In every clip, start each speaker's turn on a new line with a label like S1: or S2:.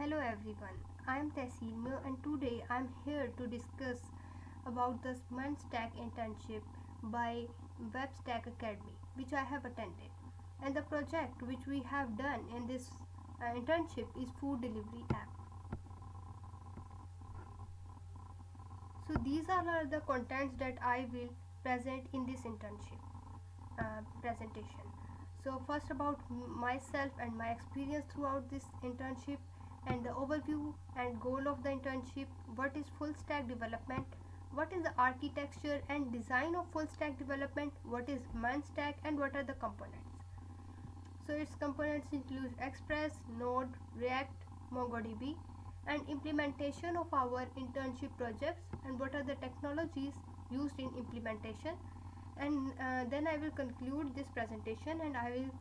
S1: Hello everyone, I am Tessilmio and today I am here to discuss about the MERNStack internship by WEBSTACK Academy which I have attended, and the project which we have done in this internship is food delivery app. So these are the contents that I will present in this internship presentation. So first about myself and my experience throughout this internship, and the overview and goal of the internship, what is full stack development, what is the architecture and design of full stack development, what is MERNStack, and what are the components. So its components include Express, Node, React, MongoDB, and implementation of our internship projects, and what are the technologies used in implementation. And then I will conclude this presentation and I will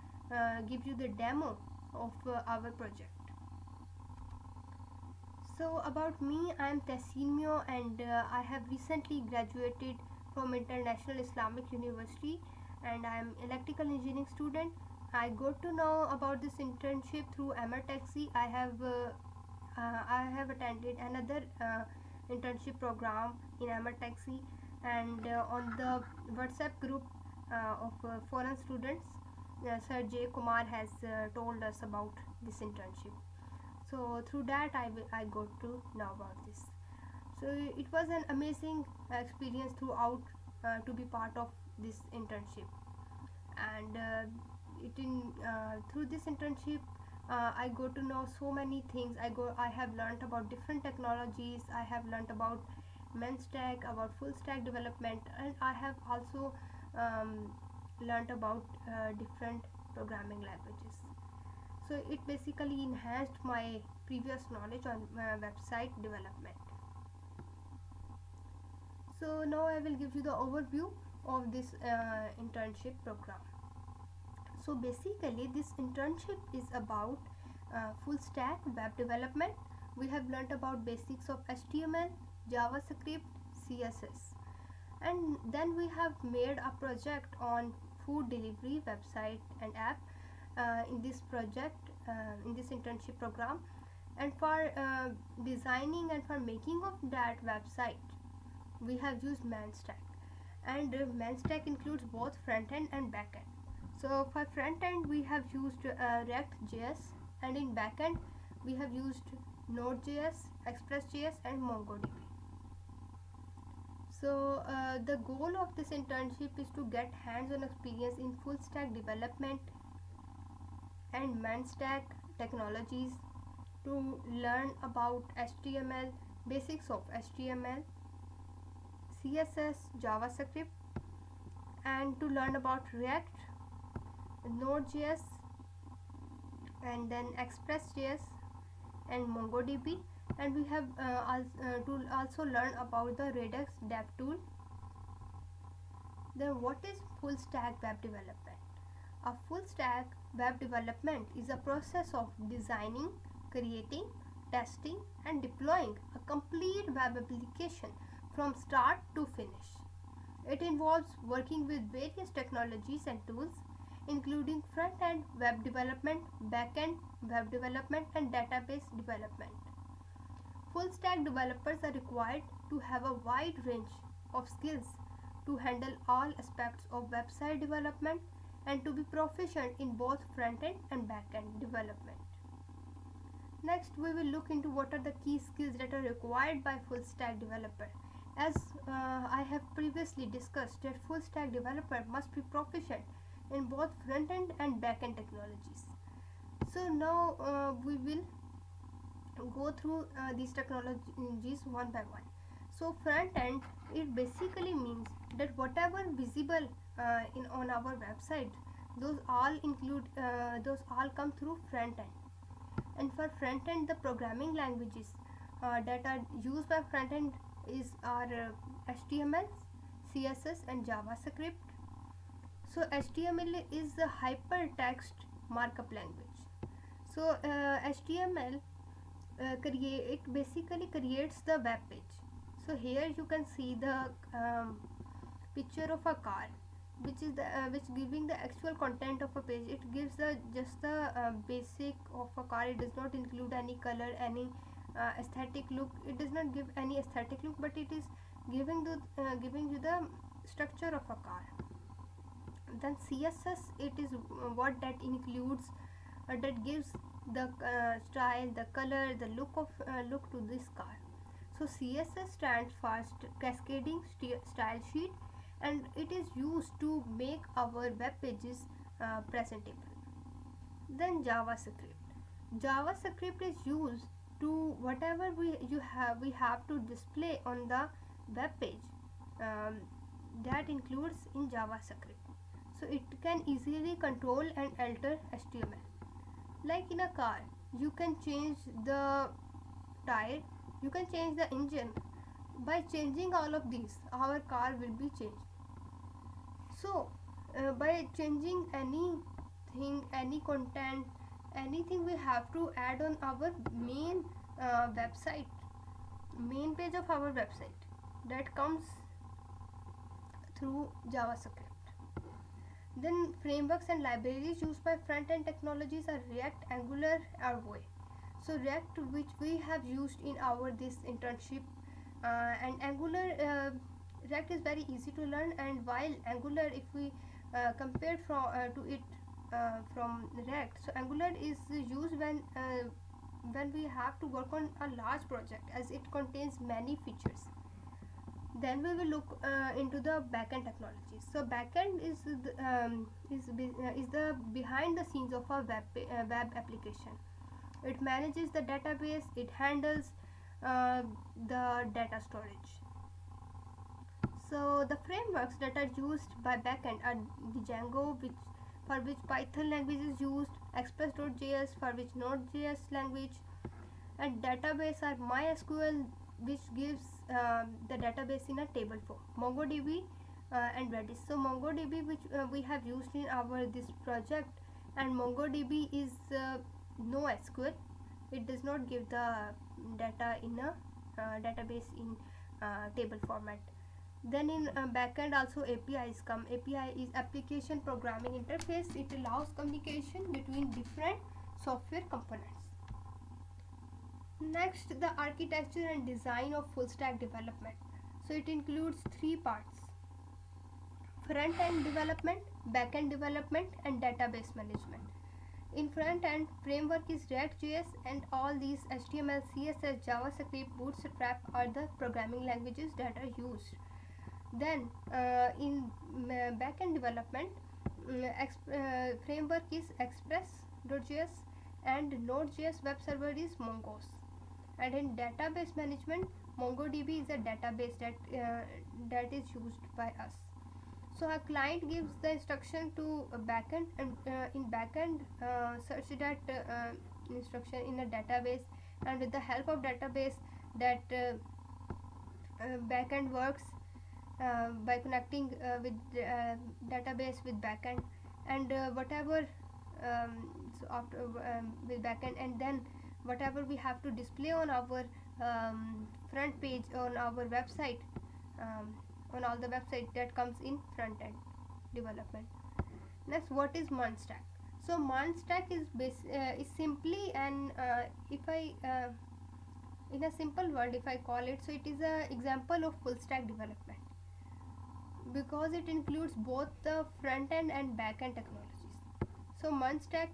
S1: give you the demo of our project. So about me, I am Tessilmio and I have recently graduated from International Islamic University and I am electrical engineering student. I got to know about this internship through MERTaxi. I have attended another internship program in MERTaxi, and on the WhatsApp group of foreign students, Sir J. Kumar has told us about this internship. So through that I got to know about this. So it was an amazing experience throughout to be part of this internship, and through this internship I got to know so many things. I have learned about different technologies. I have learned about MERNStack, about full stack development, and I have also learned about different programming languages. So it basically enhanced my previous knowledge on website development. So now I will give you the overview of this internship program. So basically this internship is about full stack web development. We have learnt about basics of HTML, JavaScript, CSS, and then we have made a project on food delivery website and app in this project, in this internship program. And for designing and for making of that website, we have used MERNStack, and MERNStack includes both front end and back end. So for front end we have used REACT.JS, and in back end we have used NODEJS, EXPRESS.JS, and MongoDB. So the goal of this internship is to get hands-on experience in full stack development and MERNStack technologies, to learn about HTML, basics of HTML, CSS, JavaScript, and to learn about React, NODEJS, and then EXPRESS.JS and MongoDB. And we have to also learn about the REDUX dev tool. Then what is full stack web development? A full stack web development is a process of designing, creating, testing, and deploying a complete web application from start to finish. It involves working with various technologies and tools, including front-end web development, back-end web development, and database development. Full stack developers are required to have a wide range of skills to handle all aspects of website development and to be proficient in both front-end and back-end development. Next, we will look into what are the key skills that are required by full stack developer. As I have previously discussed, that full stack developer must be proficient in both front-end and back-end technologies. So now we will go through these technologies one by one. So front-end, it basically means that whatever visible on our website, those all come through front-end. And for front-end, the programming languages that are used by front-end are HTML, CSS, and JavaScript. So HTML is the hypertext markup language. So HTML it basically creates the web page. So here you can see the picture of a car. which giving the actual content of a page. It gives the just the basic of a car. It does not include any color, any aesthetic look. It does not give any aesthetic look, but it is giving you the structure of a car. Then CSS, it is what that includes, that gives the style, the color, the look to this car. So CSS stands for cascading style sheet, and it is used to make our web pages presentable. Then JavaScript is used to whatever we have to display on the web page, um, that includes in JavaScript. So it can easily control and alter HTML. Like in a car, you can change the tire, you can change the engine. By changing all of these, our car will be changed. So by changing anything, any content, anything we have to add on our main website, main page of our website, that comes through JavaScript. Then frameworks and libraries used by front-end technologies are React, Angular, or Vue. So React, which we have used in our this internship, and Angular, React is very easy to learn, and while Angular, if we compare to it from React, so Angular is used when we have to work on a large project, as it contains many features. Then we will look into the backend technologies. So backend is the behind the scenes of a web application. It manages the database, it handles the data storage. So the frameworks that are used by backend are the Django, for which Python language is used, EXPRESS.JS, for which NODEJS language, and database are MySQL, which gives the database in a table form, MongoDB, and Redis. So MongoDB, which we have used in our this project, and MongoDB is no SQL. It does not give the data in a database in table format. Then in backend also APIs come. API is application programming interface. It allows communication between different software components. Next, the architecture and design of full stack development. So it includes three parts: front end development, back end development, and database management. In front end, framework is React.JS, and all these HTML, CSS, JavaScript, Bootstrap are the programming languages that are used. Then in back end development, framework is EXPRESS.JS, and NODEJS web server is MongoDB. And in database management, MongoDB is a database that is used by us. So a client gives the instruction to a backend, and in backend search that instruction in a database, and with the help of database, that backend works by connecting with database with backend, and whatever so after with backend, and then whatever we have to display on our front page on our website, on all the website, that comes in front end development. Next, what is MERNStack? So MERNStack is simply an if I in a simple word, if I call it, so it is a example of full stack development, because it includes both the front end and back end technologies. So MERNStack,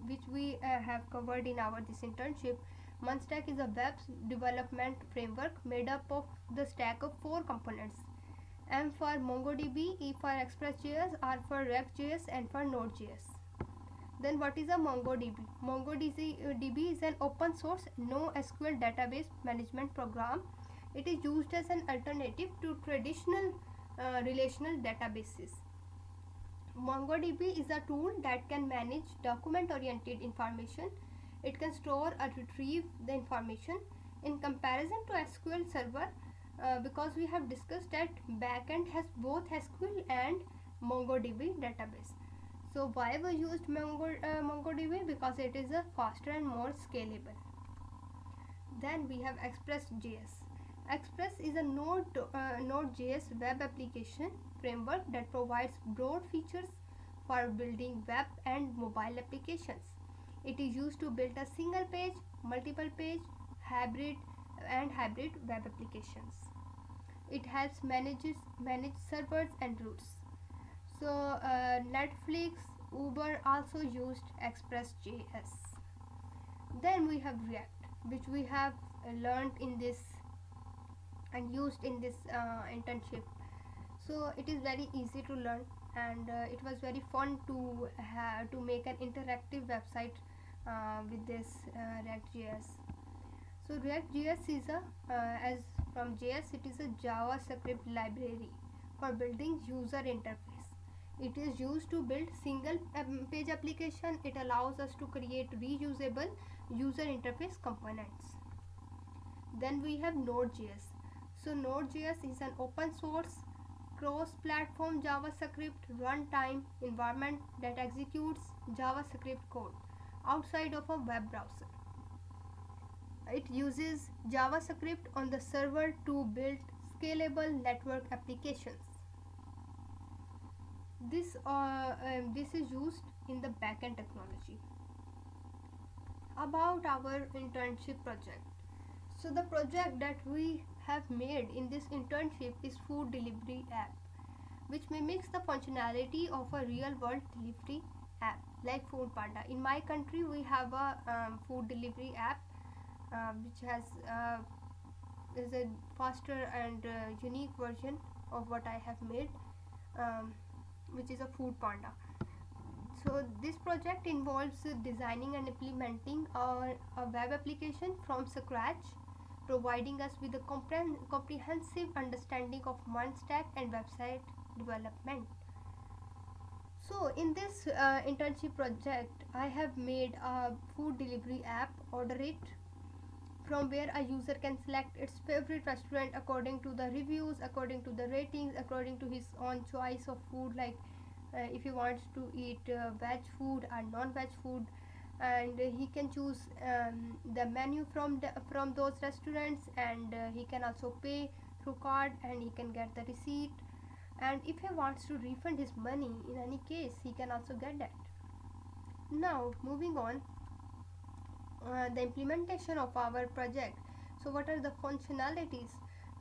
S1: which we have covered in our this internship, MERNStack is a web development framework made up of the stack of 4 components: M for MongoDB, E for EXPRESS.JS, R for REACT.JS, and for NODEJS. Then what is a MongoDB? MongoDB is an open source NoSQL database management program. It is used as an alternative to traditional relational databases. MongoDB is a tool that can manage document-oriented information. It can store or retrieve the information in comparison to SQL Server, because we have discussed that backend has both SQL and MongoDB database. So why we used MongoDB? Because it is a faster and more scalable. Then we have EXPRESS.JS. Express is a Node.js web application framework that provides broad features for building web and mobile applications. It is used to build a single page, multiple page, hybrid hybrid web applications. It helps manage servers and routes. So Netflix, Uber also used EXPRESS.JS. Then we have React, which we have learned in this and used in this internship. So it is very easy to learn, and it was very fun to make an interactive website with this React.js. So React.js is as from JS, it is a JavaScript library for building user interface. It is used to build single page application. It allows us to create reusable user interface components. Then we have Node.js. So Node.js is an open source cross-platform JavaScript runtime environment that executes JavaScript code outside of a web browser. It uses JavaScript on the server to build scalable network applications. This is used in the backend technology. About our internship project. So the project that we have made in this internship is food delivery app, which mimics the functionality of a real world delivery app like foodpanda. In my country we have a food delivery app which has is a faster and unique version of what I have made, which is a foodpanda. So this project involves designing and implementing a web application from scratch, providing us with a comprehensive understanding of MERNStack and website development. So in this internship project, I have made a food delivery app, Order It, from where a user can select its favorite restaurant according to the reviews, according to the ratings, according to his own choice of food, like if he wants to eat veg food or non-veg food, and he can choose the menu from those restaurants, and he can also pay through card, and he can get the receipt, and if he wants to refund his money in any case, he can also get that. Now moving on, the implementation of our project. So what are the functionalities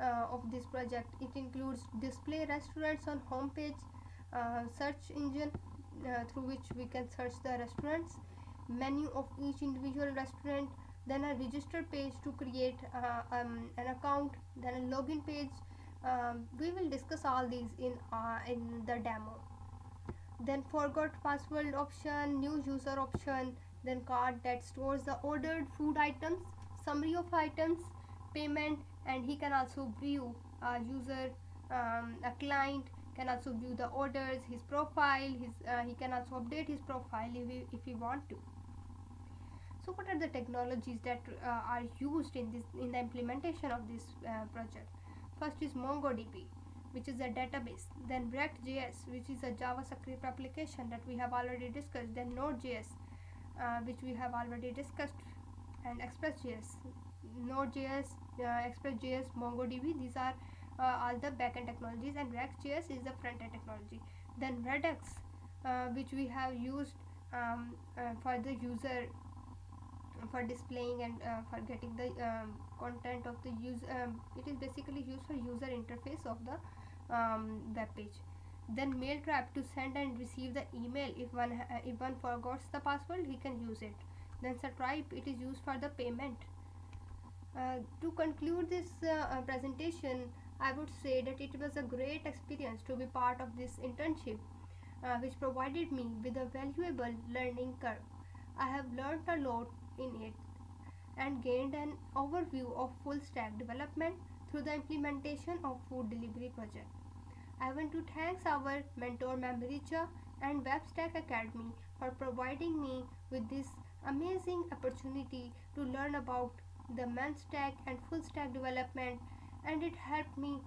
S1: of this project? It includes display restaurants on homepage, search engine through which we can search the restaurants, menu of each individual restaurant, then a register page to create an account, then a login page. We will discuss all these in the demo. Then forgot password option, new user option, then cart that stores the ordered food items, summary of items, payment, and he can also view a client can also view the orders, his profile, he can also update his profile if he want to. So what are the technologies that are used in the implementation of this project? First is MongoDB, which is a database. Then REACT.JS, which is a JavaScript application that we have already discussed. Then NODEJS, which we have already discussed, and EXPRESS.JS, NODEJS, EXPRESS.JS, MongoDB. These are all the backend technologies, and React.js is the front-end technology. Then REDUX, which we have used for the user, for displaying and for getting the content of the user. It is basically used for user interface of the web page. Then MAILTRAP, to send and receive the email. If one forgets the password, he can use it. Then Stripe, it is used for the payment. To conclude this presentation, I would say that it was a great experience to be part of this internship, which provided me with a valuable learning curve. I have learned a lot in it and gained an overview of full stack development through the implementation of food delivery project. I want to thank our mentor Memricha and WEBSTACK Academy for providing me with this amazing opportunity to learn about the MERNStack and full stack development, and it helped me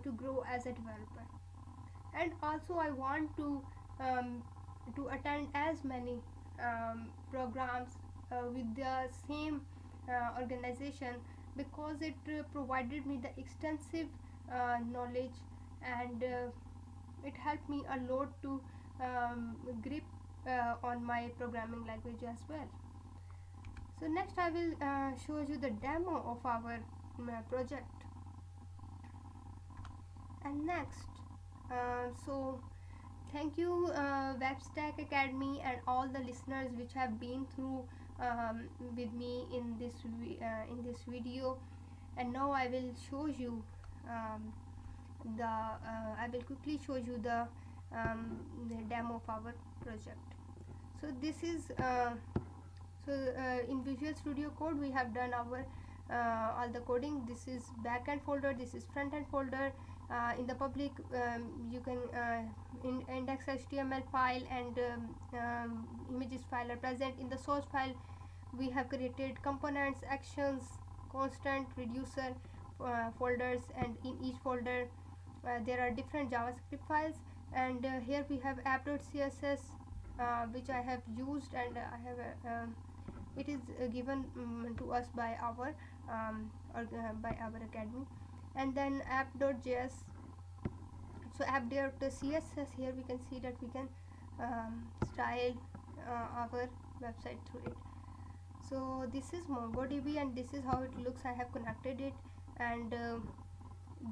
S1: to grow as a developer. And also I want to attend as many programs with the same organization because it provided me the extensive knowledge, and it helped me a lot to grip on my programming language as well. So next I will show you the demo of our project. And next, so thank you WebStack Academy and all the listeners which have been through with me in this video. And now I will show you I will quickly show you the demo of our project. So this is in Visual Studio Code we have done our all the coding. This is backend folder, this is front end folder. In the public you can index HTML file and images file are present. In the source file we have created components, actions, constant, reducer folders, and in each folder there are different JavaScript files. And here we have app.css which I have used, and I have it is given to us by our academy. And then app.js. So app.css, here we can see that we can style our website through it. So this is MongoDB, and this is how it looks. I have connected it, and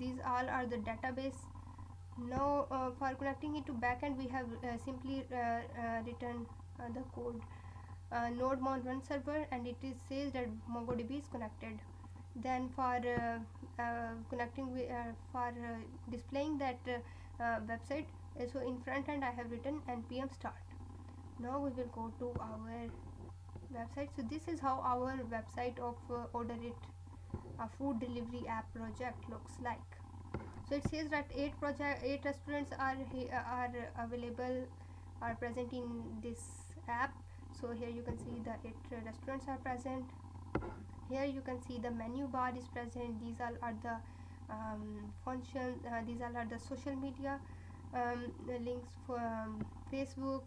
S1: these all are the database. Now for connecting it to backend we have simply written the code node mon run server, and it is says that MongoDB is connected. Then for connecting for displaying that website, so in front end I have written npm start. Now we will go to our website. So this is how our website of order it a food delivery app project looks like. So it says that 8 restaurants are available, are present in this app. So here you can see the 8 restaurants are present. Here you can see the menu bar is present. These all are the functions, these all are the social media links for Facebook,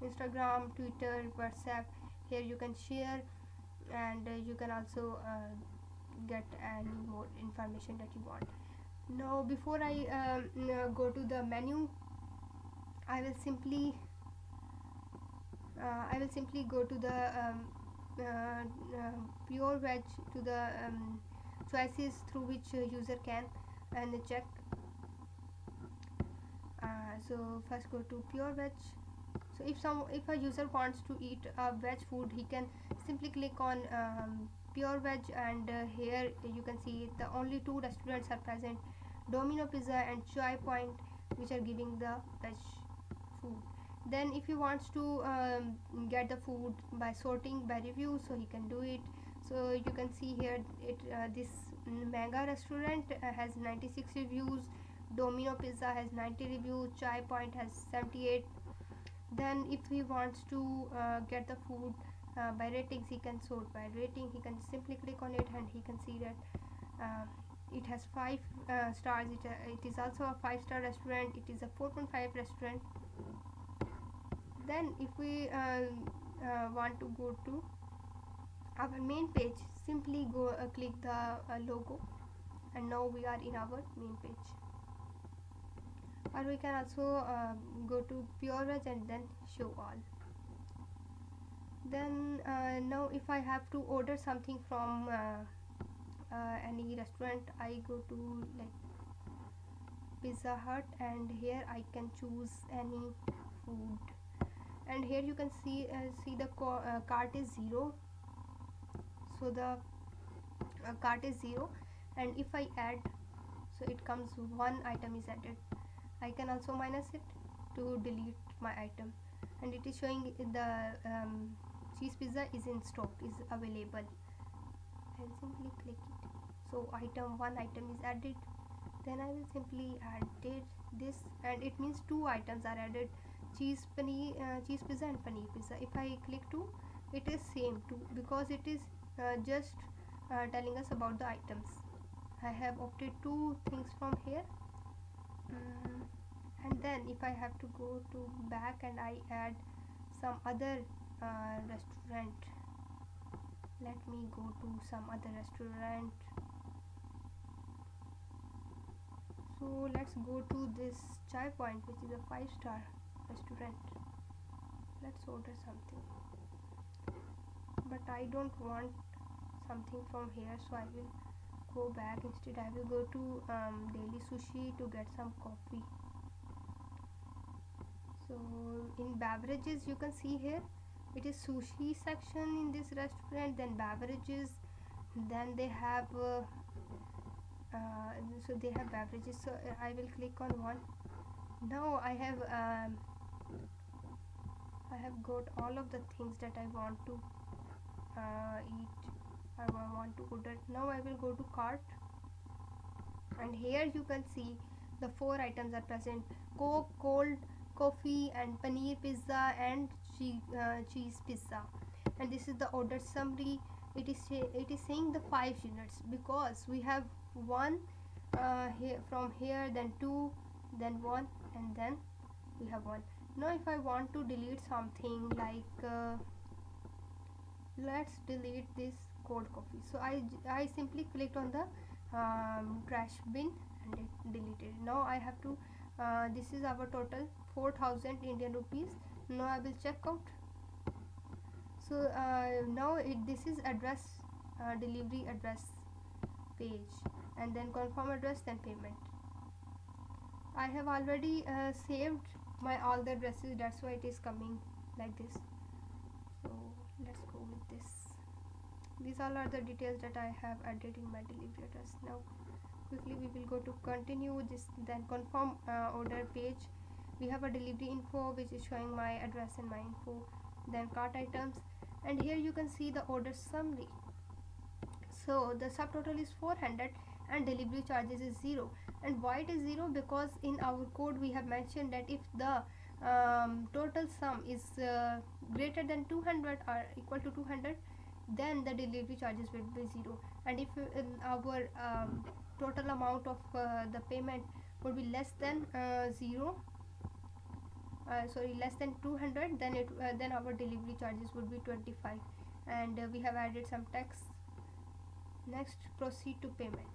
S1: Instagram, Twitter, WhatsApp. Here you can share, and you can also get any more information that you want. Now before I go to the menu, I will simply go to the pure veg, to the choices through which user can and check. So first go to pure veg. So if a user wants to eat veg food, he can simply click on pure veg, and here you can see the only 2 restaurants are present, Domino Pizza and Chai Point, which are giving the veg food. Then if he wants to get the food by sorting by reviews, so he can do it. So you can see here this mega restaurant has 96 reviews, Domino Pizza has 90 reviews, Chai Point has 78. Then if he wants to get the food by ratings, he can sort by rating. He can simply click on it, and he can see that it has 5 stars. It is also a 5-star restaurant. It is a 4.5 restaurant. Then if we want to go to our main page, simply go click the logo, and now we are in our main page. Or we can also go to pure veg and then show all. Then now if I have to order something from any restaurant, I go to like Pizza Hut, and here I can choose any food. And here you can see the cart is 0. So the cart is 0, and if I add, so it comes 1 item is added. I can also minus it to delete my item, and it is showing the cheese pizza is in stock, is available, and simply click it. So one item is added. Then I will simply add this, and it means 2 items are added, cheese pizza and paneer pizza. If I click 2, it is same 2, because it is just telling us about the items. I have opted 2 things from here. And then if I have to go to back and I add some other restaurant, let me go to some other restaurant. So let's go to this chai point, which is a 5-star restaurant. Let's order something, but I don't want something from here, so I will go back. Instead I will go to Daily Sushi to get some coffee. So in beverages, you can see here it is sushi section in this restaurant, then beverages, then they have so they have beverages. So I will click on one. Now I have got all of the things that I want to eat. I want to order. Now I will go to cart, and here you can see the 4 items are present: Coke, cold coffee, and paneer pizza, and cheese pizza. And this is the order summary. It is saying the 5 units, because we have one here, from here, then 2, then 1, and then we have 1. Now if I want to delete something, like let's delete this cold coffee, so I simply clicked on the trash bin and it deleted. Now I have to this is our total 4,000 Indian rupees. Now I will check out. So now this is address, delivery address page, and then confirm address, then payment. I have already saved my all the addresses, that's why it is coming like this. So let's go with this. These all are the details that I have added in my delivery address. Now quickly we will go to continue this, then confirm order page. We have a delivery info which is showing my address and my info, then cart items, and here you can see the order summary. So the subtotal is 400 and delivery charges is 0. And why it is 0? Because in our code we have mentioned that if the total sum is greater than 200 or equal to 200, then the delivery charges will be 0. And if our total amount of the payment would be less than 200, then our delivery charges would be 25. And we have added some text. Next, proceed to payment.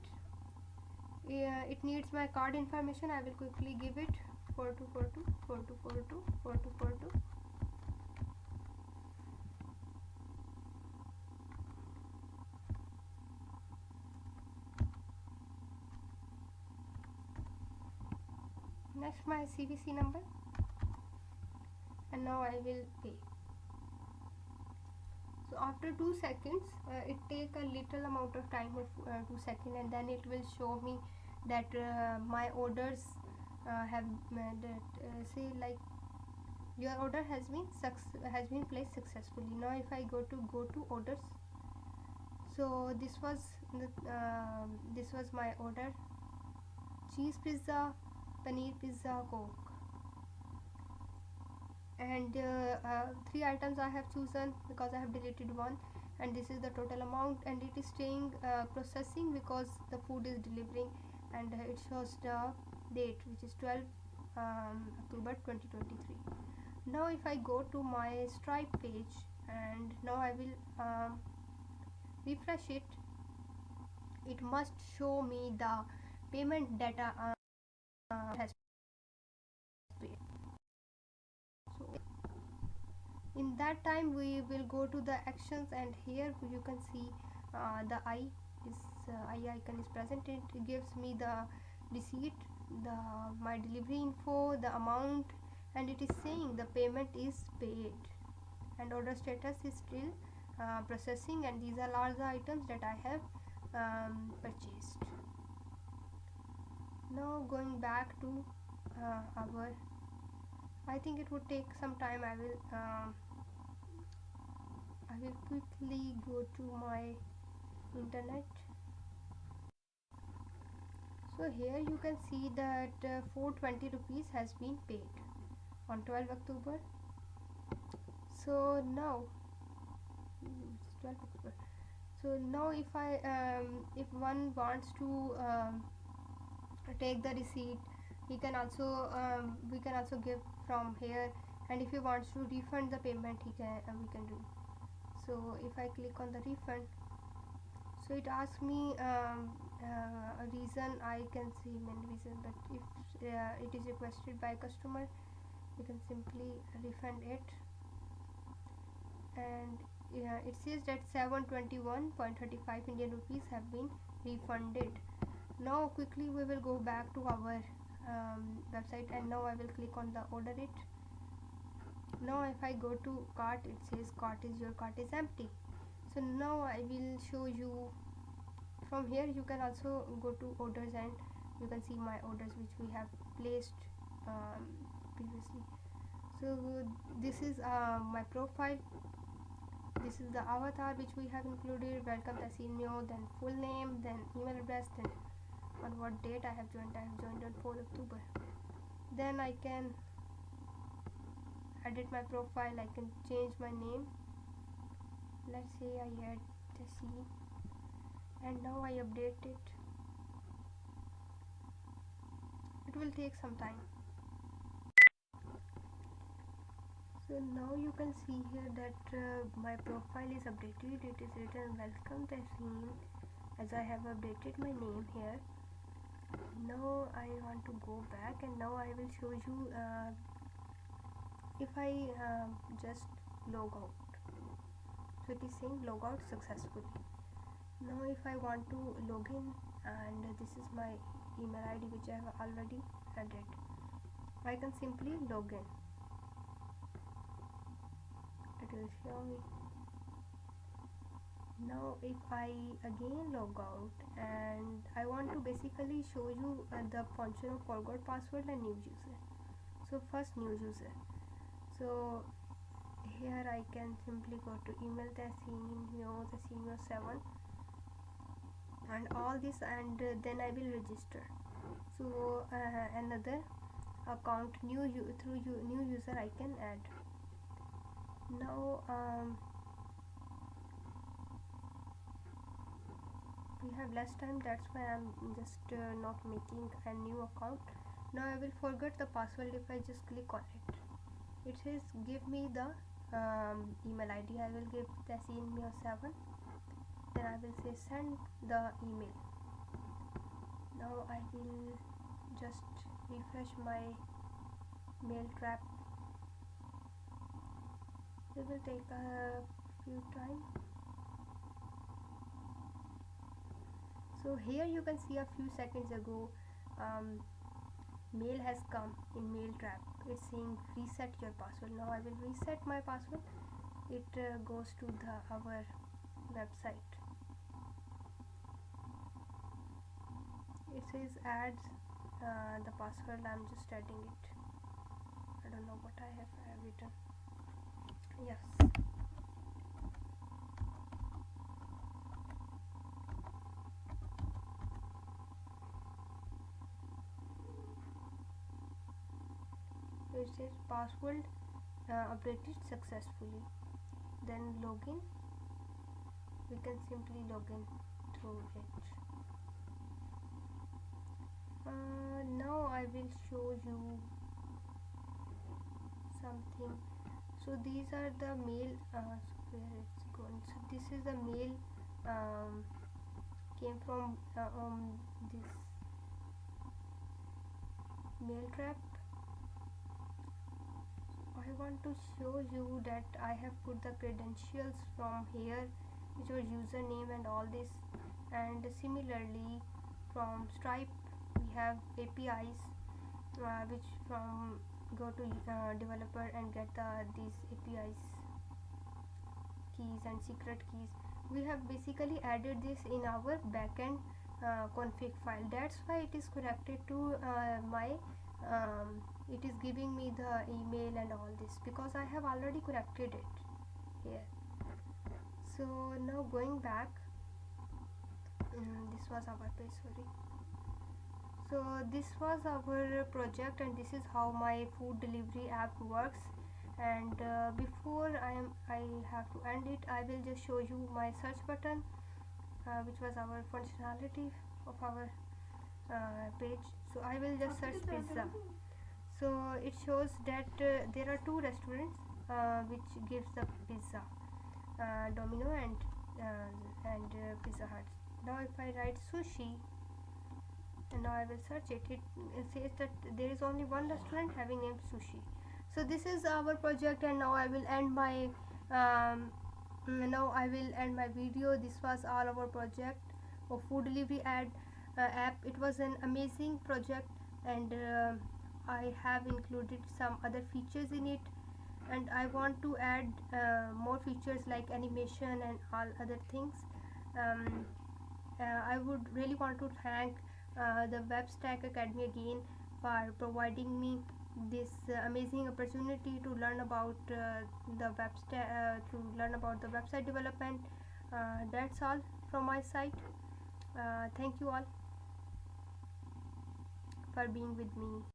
S1: It needs my card information. I will quickly give it: 4242 4242 4242. Next, my CVC number, and now I will pay. So after 2 seconds, it take a little amount of time of 2 seconds, and then it will show me that my orders have say like your order has been placed successfully. Now if I go to orders, so this was my order: cheese pizza, paneer pizza, Coke. And 3 items I have chosen because I have deleted one, and this is the total amount, and it is staying processing because the food is delivering, and it shows the date, which is 12 October 2023. Now if I go to my Stripe page, and now I will refresh it, it must show me the payment data has paid. So in that time we will go to the actions, and here you can see the eye icon is present. It gives me the receipt, my delivery info, the amount, and it is saying the payment is paid, and order status is still processing, and these are all the items that I have purchased. Now going back to our, I think it would take some time. I will quickly go to my internet. So here you can see that 420 rupees has been paid on 12 October. So now it's 12 October. So now if one wants to take the receipt, he can also we can also give from here, and if he wants to refund the payment, we can do. So if I click on the refund, So it asks me a reason. I can see many reasons, but if it is requested by customer, you can simply refund it. And it says that 721.35 Indian rupees have been refunded. Now quickly we will go back to our website, and now I will click on the order it. Now if I go to cart, it says your cart is empty. So now I will show you. From here you can also go to orders, and you can see my orders which we have placed previously. So this is my profile. This is the avatar which we have included. Welcome Tasinio, then full name, then email address, then on what date I have joined. I have joined on 4th October. Then I can edit my profile. I can change my name. Let's say I add Tasin, and now I update it. It will take some time. So now you can see here that my profile is updated. It is written welcome Tasin, as I have updated my name here. Now I want to go back, and now I will show you if I just log out. So it is saying log out successfully. Now if I want to log in, and this is my email ID which I have already added, I can simply log in. It will show me. Now if I again log out, and I want to basically show you the function of forgot password and new user. So first new user. So here I can simply go to email Tasinio7 and all this, and then I will register. So another account new user I can add. Now we have less time, that's why I'm just not making a new account. Now I will forget the password. If I just click on it, it says give me the email ID. I will give Tasinio7, then I will say send the email. Now I will just refresh my MAILTRAP. It will take a few time. So here you can see a few seconds ago mail has come in MAILTRAP. It's saying reset your password. Now I will reset my password. It goes to our website. It says add the password. I'm just adding it. I don't know what I have written. Yes. It says password updated successfully. Then login. We can simply log in through it. Now I will show you something. So these are the mail. Where it's going? So this is the mail came from this MAILTRAP. I want to show you that I have put the credentials from here, which was username and all this, and similarly from Stripe we have APIs which from go to developer and get these APIs keys and secret keys. We have basically added this in our backend config file. That's why it is connected to my it is giving me the email and all this, because I have already connected it here. So now going back, this was our page, sorry. So this was our project, and this is how my food delivery app works. And before I have to end it, I will just show you my search button, which was our functionality of our page. So I will just search pizza. So it shows that there are two restaurants which gives the pizza, Domino and and Pizza Hut. Now if I write sushi and now I will search it, it says that there is only one restaurant having named sushi. So this is our project, and now I will end my video. This was all our project of food delivery app. It was an amazing project, and I have included some other features in it, and I want to add more features like animation and all other things. um, I would really want to thank the WEBSTACK Academy again for providing me this amazing opportunity to learn about the website development. That's all from my side. Thank you all for being with me.